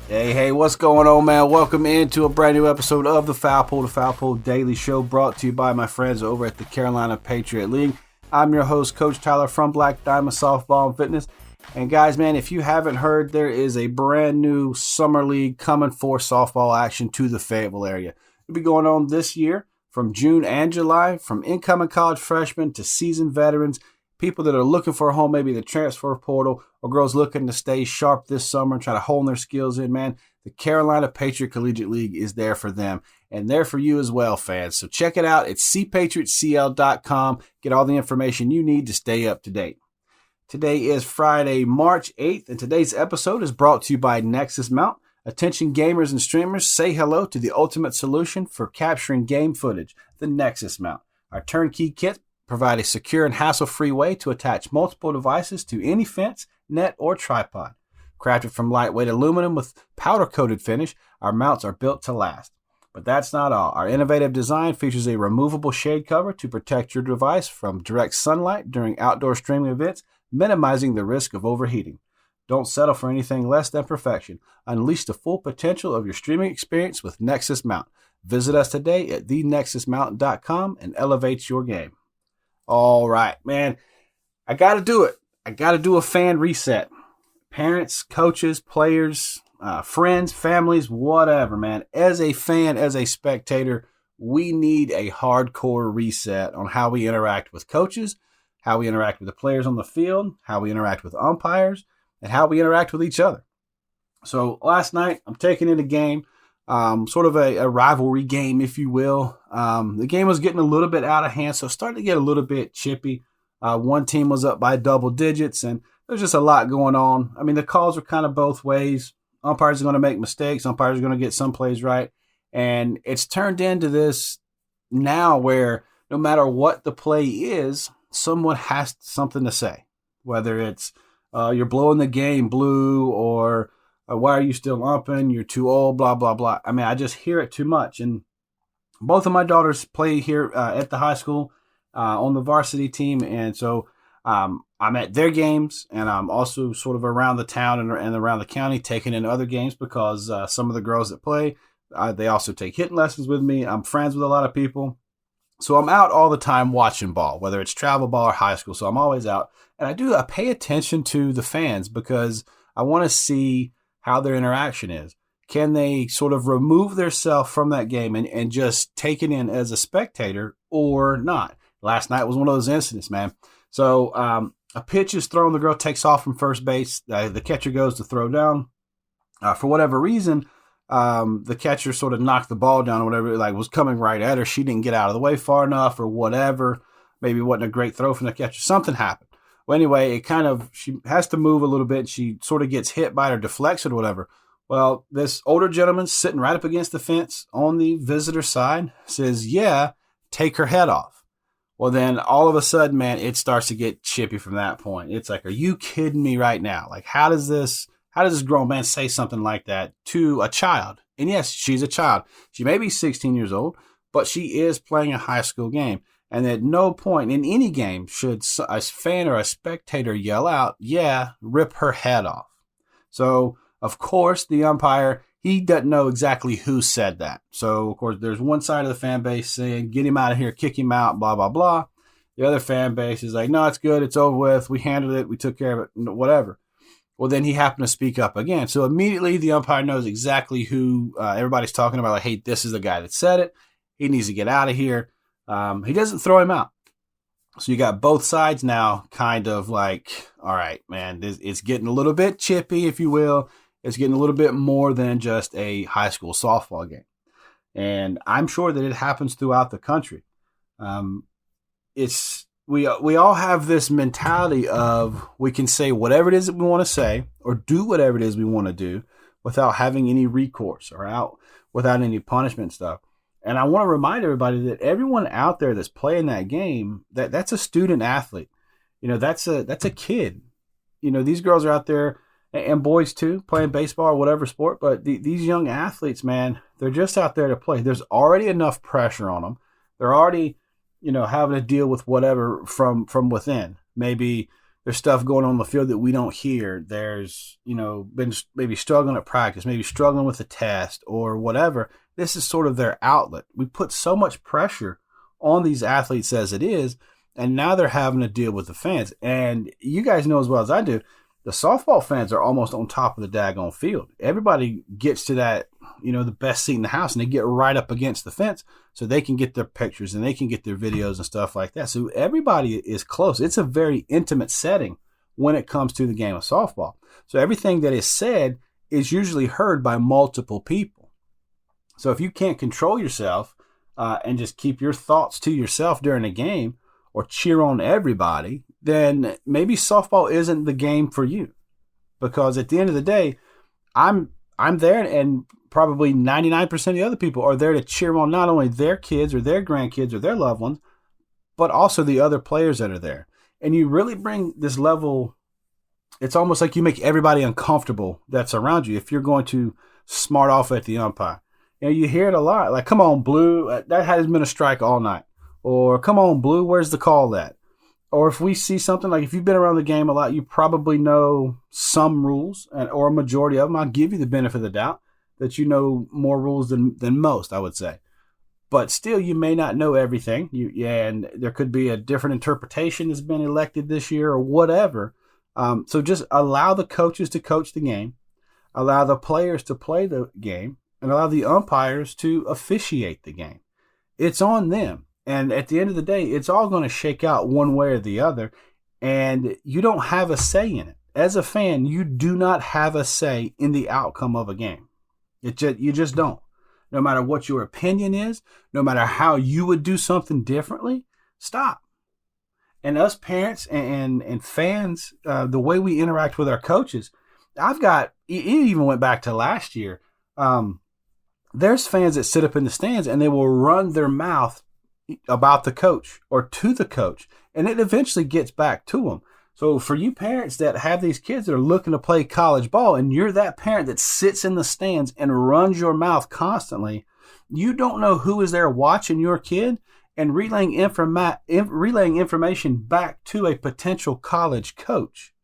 Hey, what's going on, man? Welcome into a brand new episode of the Foul Pole Daily Show, brought to you by my friends over at the Carolina Patriot League. I'm your host, Coach Tyler from Black Diamond Softball and Fitness. And guys, man, if you haven't heard, there is a brand new summer league coming for softball action to the Fayetteville area. It'll be going on this year from June and July, from incoming college freshmen to seasoned veterans, people that are looking for a home, maybe the transfer portal, or girls looking to stay sharp this summer and try to hone their skills in, man. The Carolina Patriot Collegiate League is there for them and there for you as well, fans. So check it out. It's cpatriotcl.com. Get all the information you need to stay up to date. Today is Friday, March 8th, and today's episode is brought to you by Nexus Mount. Attention gamers and streamers, say hello to the ultimate solution for capturing game footage, the Nexus Mount. Our turnkey kits provide a secure and hassle-free way to attach multiple devices to any fence, net, or tripod. Crafted from lightweight aluminum with powder-coated finish, our mounts are built to last. But that's not all. Our innovative design features a removable shade cover to protect your device from direct sunlight during outdoor streaming events, minimizing the risk of overheating. Don't settle for anything less than perfection. Unleash the full potential of your streaming experience with Nexus Mount. Visit us today at thenexusmount.com and elevate your game. All right, man, I got to do it. I got to do a fan reset. Parents, coaches, players, friends, families, whatever, man. As a fan, as a spectator, we need a hardcore reset on how we interact with coaches, how we interact with the players on the field, how we interact with umpires, and how we interact with each other. So last night, I'm taking in a game, sort of a rivalry game, if you will. The game was getting a little bit out of hand, so it started to get a little bit chippy. One team was up by double digits, and there's just a lot going on. I mean, the calls are kind of both ways. Umpires are going to make mistakes. Umpires are going to get some plays right. And it's turned into this now where no matter what the play is, someone has something to say. Whether it's you're blowing the game blue, or why are you still umping? You're too old, blah, blah, blah. I mean, I just hear it too much. And both of my daughters play here at the high school on the varsity team. And so I'm at their games, and I'm also sort of around the town and around the county taking in other games because some of the girls that play, they also take hitting lessons with me. I'm friends with a lot of people. So I'm out all the time watching ball, whether it's travel ball or high school. So I'm always out. And I pay attention to the fans because I want to see how their interaction is. Can they sort of remove themselves from that game and just take it in as a spectator or not? Last night was one of those incidents, man. So a pitch is thrown, the girl takes off from first base, the catcher goes to throw down. For whatever reason, the catcher sort of knocked the ball down or whatever, like was coming right at her. She didn't get out of the way far enough or whatever. Maybe it wasn't a great throw from the catcher. Something happened. Well, anyway, she has to move a little bit. She sort of gets hit by it or deflects it or whatever. Well, this older gentleman sitting right up against the fence on the visitor side says, yeah, take her head off. Well, then all of a sudden, man, it starts to get chippy from that point. It's like, are you kidding me right now? Like, how does this grown man say something like that to a child? And yes, she's a child. She may be 16 years old, but she is playing a high school game. And at no point in any game should a fan or a spectator yell out, yeah, rip her head off. So, of course, the umpire, he doesn't know exactly who said that. So, of course, there's one side of the fan base saying, get him out of here, kick him out, blah, blah, blah. The other fan base is like, no, it's good, it's over with, we handled it, we took care of it, whatever. Well, then he happened to speak up again. So immediately the umpire knows exactly who everybody's talking about. Like, hey, this is the guy that said it. He needs to get out of here. He doesn't throw him out. So you got both sides now kind of like, all right, man, it's getting a little bit chippy, if you will. It's getting a little bit more than just a high school softball game. And I'm sure that it happens throughout the country. We all have this mentality of we can say whatever it is that we want to say or do whatever it is we want to do without having any recourse or without any punishment stuff. And I want to remind everybody that everyone out there that's playing that game, that's a student athlete. You know, that's a kid. You know, these girls are out there, and boys too, playing baseball or whatever sport. But these young athletes, man, they're just out there to play. There's already enough pressure on them. They're already, having to deal with whatever from within. Maybe, There's stuff going on the field that we don't hear. There's, been maybe struggling at practice, maybe struggling with a test or whatever. This is sort of their outlet. We put so much pressure on these athletes as it is, and now they're having to deal with the fans. And you guys know as well as I do, the softball fans are almost on top of the daggone field. Everybody gets to that, the best seat in the house, and they get right up against the fence so they can get their pictures and they can get their videos and stuff like that. So everybody is close. It's a very intimate setting when it comes to the game of softball. So everything that is said is usually heard by multiple people. So if you can't control yourself and just keep your thoughts to yourself during a game or cheer on everybody, then maybe softball isn't the game for you. Because at the end of the day, I'm there, and probably 99% of the other people are there to cheer on not only their kids or their grandkids or their loved ones, but also the other players that are there. And you really bring this level, it's almost like you make everybody uncomfortable that's around you if you're going to smart off at the umpire. You hear it a lot, like, come on, Blue, that has been a strike all night. Or, come on, Blue, where's the call at? Or if we see something, like if you've been around the game a lot, you probably know some rules, or a majority of them. I'll give you the benefit of the doubt that you know more rules than most, I would say. But still, you may not know everything, and there could be a different interpretation that's been elected this year or whatever. So just allow the coaches to coach the game, allow the players to play the game, and allow the umpires to officiate the game. It's on them. And at the end of the day, it's all going to shake out one way or the other, and you don't have a say in it. As a fan, you do not have a say in the outcome of a game. You just don't. No matter what your opinion is, no matter how you would do something differently, stop. And us parents and fans, the way we interact with our coaches, it even went back to last year. There's fans that sit up in the stands and they will run their mouth about the coach or to the coach, and it eventually gets back to them. So for you parents that have these kids that are looking to play college ball, and you're that parent that sits in the stands and runs your mouth constantly, you don't know who is there watching your kid and relaying information back to a potential college coach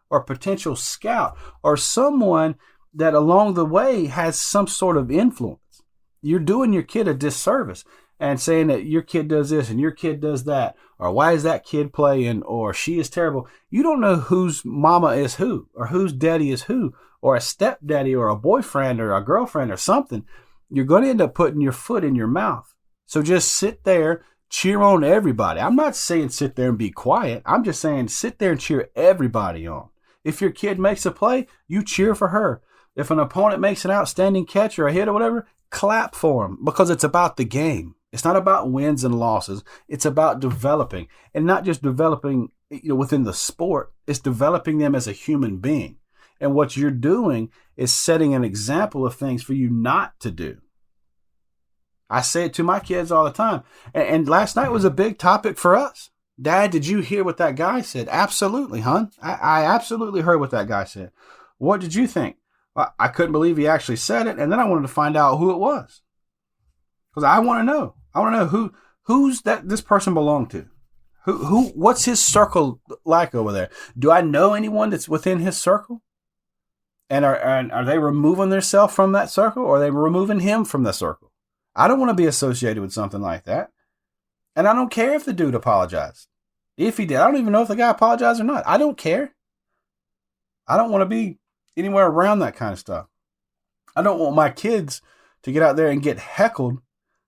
or potential scout or someone that along the way has some sort of influence. You're doing your kid a disservice and saying that your kid does this and your kid does that, or why is that kid playing, or she is terrible. You don't know whose mama is who, or whose daddy is who, or a stepdaddy, or a boyfriend, or a girlfriend, or something. You're going to end up putting your foot in your mouth. So just sit there, cheer on everybody. I'm not saying sit there and be quiet. I'm just saying sit there and cheer everybody on. If your kid makes a play, you cheer for her. If an opponent makes an outstanding catch or a hit or whatever, clap for them, because it's about the game. It's not about wins and losses. It's about developing, and not just developing, within the sport. It's developing them as a human being. And what you're doing is setting an example of things for you not to do. I say it to my kids all the time. And last night was a big topic for us. Dad, did you hear what that guy said? Absolutely, hon. I absolutely heard what that guy said. What did you think? Well, I couldn't believe he actually said it. And then I wanted to find out who it was. Because I want to know. I want to know who's that this person belonged to. What's his circle like over there? Do I know anyone that's within his circle? And are they removing themselves from that circle, or are they removing him from the circle? I don't want to be associated with something like that. And I don't care if the dude apologized. If he did, I don't even know if the guy apologized or not. I don't care. I don't want to be anywhere around that kind of stuff. I don't want my kids to get out there and get heckled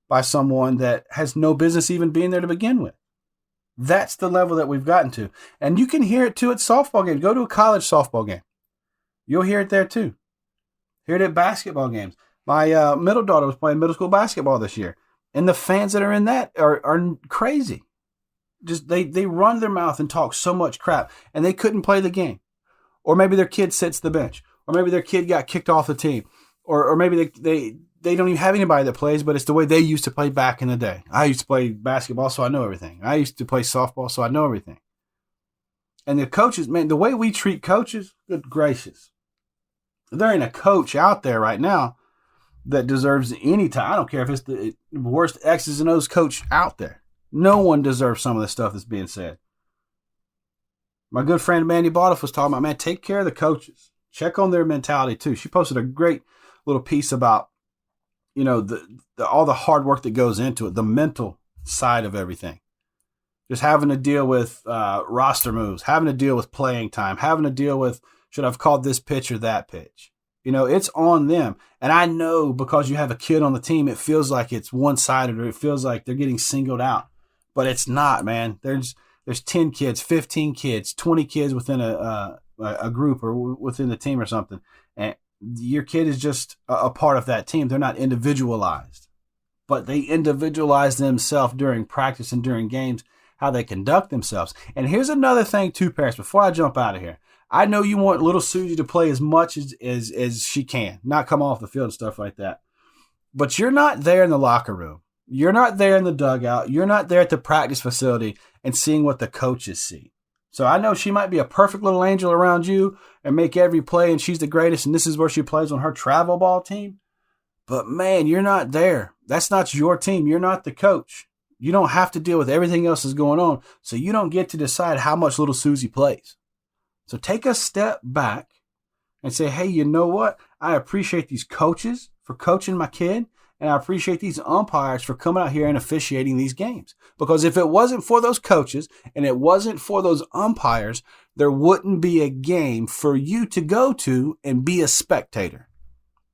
by someone that has no business even being there to begin with. That's the level that we've gotten to. And you can hear it too at softball games. Go to a college softball game. You'll hear it there too. Hear it at basketball games. My middle daughter was playing middle school basketball this year. And the fans that are in that are crazy. Just they run their mouth and talk so much crap, and they couldn't play the game. Or maybe their kid sits the bench. Or maybe their kid got kicked off the team. Or maybe they don't even have anybody that plays, but it's the way they used to play back in the day. I used to play basketball, so I know everything. I used to play softball, so I know everything. And the coaches, man, the way we treat coaches, good gracious. There ain't a coach out there right now that deserves any time. I don't care if it's the worst X's and O's coach out there. No one deserves some of the stuff that's being said. My good friend Mandy Bottoff was talking about, man, take care of the coaches. Check on their mentality too. She posted a great little piece about, all the hard work that goes into it, the mental side of everything. Just having to deal with roster moves, having to deal with playing time, having to deal with, should I have called this pitch or that pitch? It's on them. And I know because you have a kid on the team, it feels like it's one-sided, or it feels like they're getting singled out. But it's not, man. There's 10 kids, 15 kids, 20 kids within a group or within the team or something. And your kid is just a part of that team. They're not individualized. But they individualize themselves during practice and during games, how they conduct themselves. And here's another thing too, parents, before I jump out of here. I know you want little Susie to play as much as she can, not come off the field and stuff like that. But you're not there in the locker room. You're not there in the dugout. You're not there at the practice facility and seeing what the coaches see. So I know she might be a perfect little angel around you and make every play, and she's the greatest, and this is where she plays on her travel ball team. But, man, you're not there. That's not your team. You're not the coach. You don't have to deal with everything else that's going on, so you don't get to decide how much little Susie plays. So take a step back and say, hey, you know what? I appreciate these coaches for coaching my kid, and I appreciate these umpires for coming out here and officiating these games. Because if it wasn't for those coaches and it wasn't for those umpires, there wouldn't be a game for you to go to and be a spectator.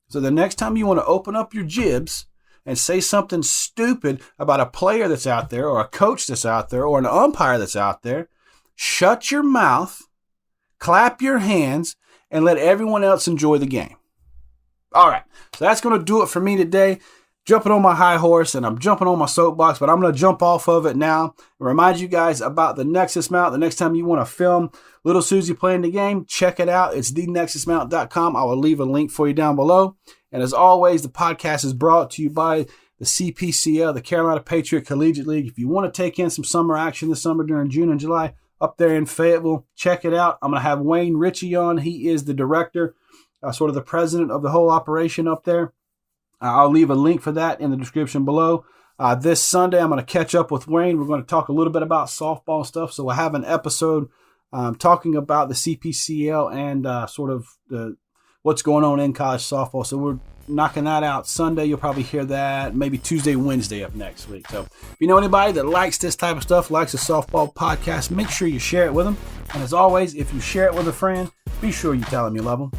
So the next time you want to open up your jibs and say something stupid about a player that's out there or a coach that's out there or an umpire that's out there, shut your mouth, clap your hands, and let everyone else enjoy the game. All right, so that's going to do it for me today. Jumping on my high horse, and I'm jumping on my soapbox, but I'm going to jump off of it now and remind you guys about the Nexus Mount. The next time you want to film little Susie playing the game, check it out. It's thenexusmount.com. I will leave a link for you down below. And as always, the podcast is brought to you by the CPCL, the Carolina Patriot Collegiate League. If you want to take in some summer action this summer during June and July up there in Fayetteville, check it out. I'm going to have Wayne Ritchie on. He is the director, sort of the president of the whole operation up there. I'll leave a link for that in the description below. This Sunday, I'm going to catch up with Wayne. We're going to talk a little bit about softball stuff. So we'll have an episode talking about the CPCL and sort of what's going on in college softball. So we're knocking that out Sunday. You'll probably hear that maybe Tuesday, Wednesday up next week. So if you know anybody that likes this type of stuff, likes the softball podcast, make sure you share it with them. And as always, if you share it with a friend, be sure you tell them you love them.